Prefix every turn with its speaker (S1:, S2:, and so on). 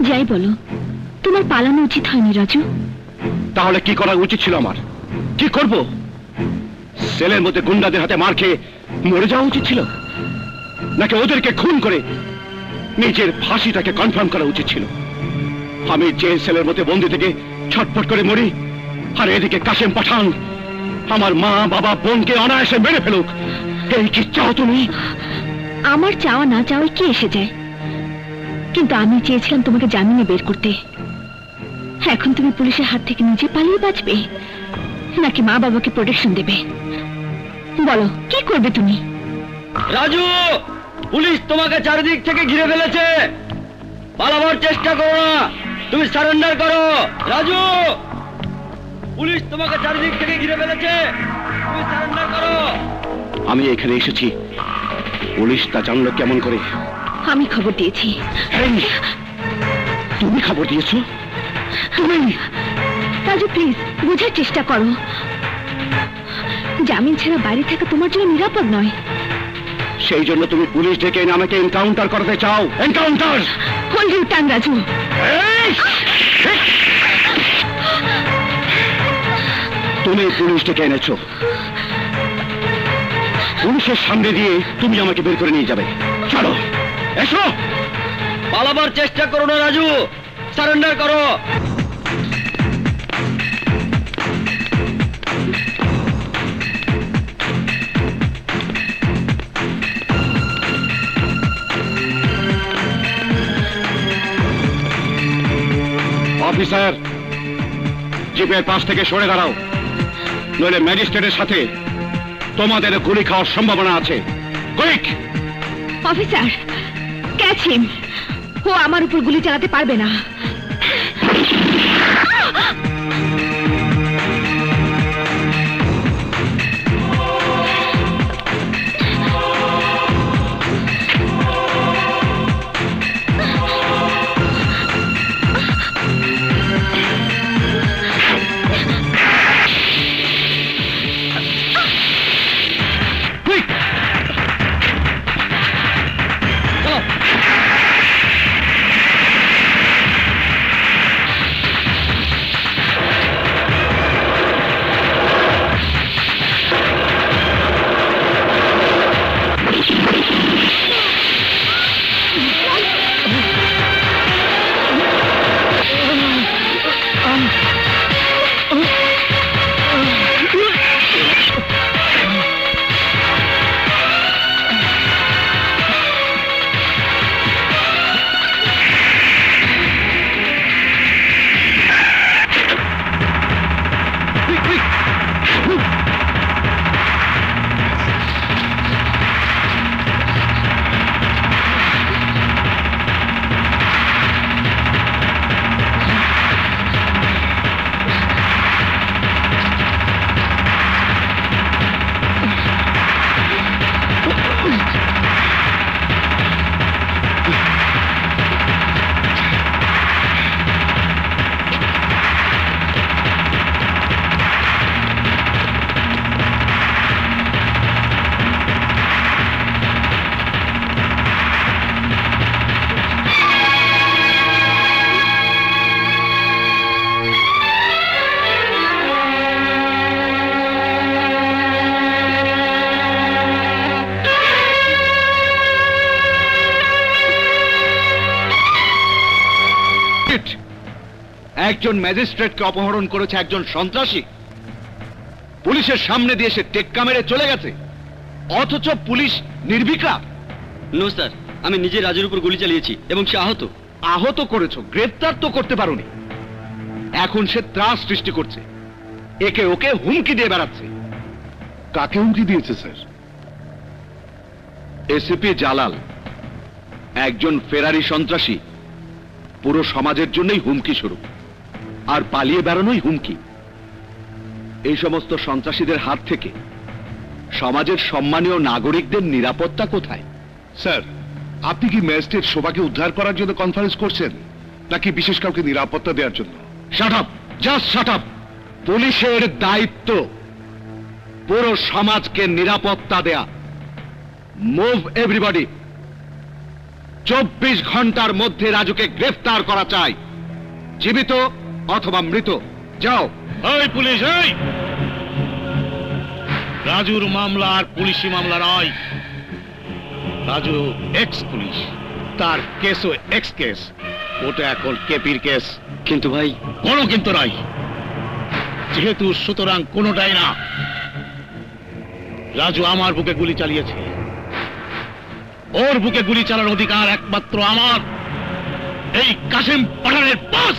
S1: যাই বলো, তোমার পালানো উচিত হয়নি রাজু।
S2: তাহলে কি করা উচিত ছিল আমার? কি করব? সেলের মধ্যে গুন্ডাদের হাতে মার খেয়ে মরে যাওয়া উচিত ছিল, নাকি ওদেরকে খুন করে নিজের ফাঁসিটাকে কনফার্ম করা উচিত ছিল? আমি জেল সেলের মধ্যে বন্দি থেকে ছটফট করে মরি, আর এদিকে কাশেম পাঠান আমার মা বাবা বোনকে অনায়াসে মেরে ফেলুক। এই কি চাও তুমি?
S1: আমার চাওয়া না চাওয়াই কি এসে যায়, কিন্তু আমি চেয়েছিলাম তোমাকে জামিনে বের করতে। এখন তুমি পুলিশের হাত থেকে নিজে পালিয়ে বাঁচবে, নাকি মা বাবাকে প্রোটেকশন দেবে? বলো, কি করবে তুমি?
S3: রাজু, পুলিশ তোমাকে চারিদিক থেকে ঘিরে ফেলেছে। পালাবার চেষ্টা করো না, তুমি সারেন্ডার করো। রাজু, পুলিশ তোমাকে চারিদিক থেকে ঘিরে ফেলেছে, তুমি সারেন্ডার করো।
S2: আমি এখানে এসেছি, পুলিশ তা জানলো কেমন করে?
S1: আমি খবর দিয়েছি।
S2: তুমি খবর দিয়েছো? তুমি?
S1: রাজু প্লিজ বোঝার চেষ্টা করো, জামিন ছাড়া বাইরে থাকা তোমার জন্য নিরাপদ নয়।
S2: সেই জন্য তুমি পুলিশ ডেকে এনে আমাকে এনকাউন্টার করতে চাও? Encounter!
S1: Hold your tongue Raju.
S2: তুমি পুলিশ ডেকে এনেছো, পুলিশের সামনে দিয়ে তুমি আমাকে বের করে নিয়ে যাবে। চলো, এসো।
S3: পালাবার চেষ্টা করো না রাজু, সারেন্ডার করো।
S2: অফিসার, জিপের পাশ থেকে সরে দাঁড়াও, নইলে ম্যাজিস্ট্রেটের সাথে তোমাদের গুলি খাওয়ার সম্ভাবনা আছে। কুইক!
S1: অফিসার, ক্যাচ হিম। ও আমার উপর গুলি চালাতে পারবে না।
S2: একজন ম্যাজিস্ট্রেটকে অপহরণ করেছে একজন সন্ত্রাসী, পুলিশের সামনে দিয়ে সে টেক্কা মেরে চলে গেছে, অথচ পুলিশ নির্বিকার।
S3: নো স্যার, আমি নিজে রাজুর উপর গুলি চালিয়েছি এবং সে আহত।
S2: আহত করেছো, গ্রেফতার তো করতে পারোনি। এখন সে ত্রাস সৃষ্টি করছে, একে ওকে হুমকি দিয়ে বেড়াচ্ছে। কাকে হুমকি দিয়েছে স্যার? এসিপি জালাল, একজন ফেরারি সন্ত্রাসী, পুরো সমাজের জন্যই হুমকি স্বরূপ, আর পালিয়ে বেড়ানোই হুমকি। এই সমস্ত সন্ত্রাসীদের হাত থেকে সমাজের সম্মানীয় নাগরিকদের নিরাপত্তা কোথায়?
S4: স্যার, আপনি কি ম্যাজিস্ট্রেট শোভাকে উদ্ধার করার জন্য কনফারেন্স করছেন, নাকি বিশেষ কাউকে নিরাপত্তা দেওয়ার জন্য?
S2: Shut up, just shut up. পুলিশের দায়িত্ব পুরো সমাজকে নিরাপত্তা দেয়া। Move everybody. 24 ঘন্টার মধ্যে রাজুকে গ্রেফতার করা চাই, জীবিত অথবা মৃত। যাও।
S5: এই পুলিশ, এই রাজুর মামলা আর পুলিশি মামলা নয়। রাজু এক্স পুলিশ, তার কেসও এক্স কেস। ওটা এখন কেপির কেস।
S3: কিন্তু ভাই,
S5: কোনো কিন্তু নাই, যেহেতু সুতরাং কোনোটাই না। রাজু আমার বুকে গুলি চালিয়েছে, ওর বুকে গুলি চালানোর অধিকার একমাত্র আমার, এই কাশিম পাঠানের বস।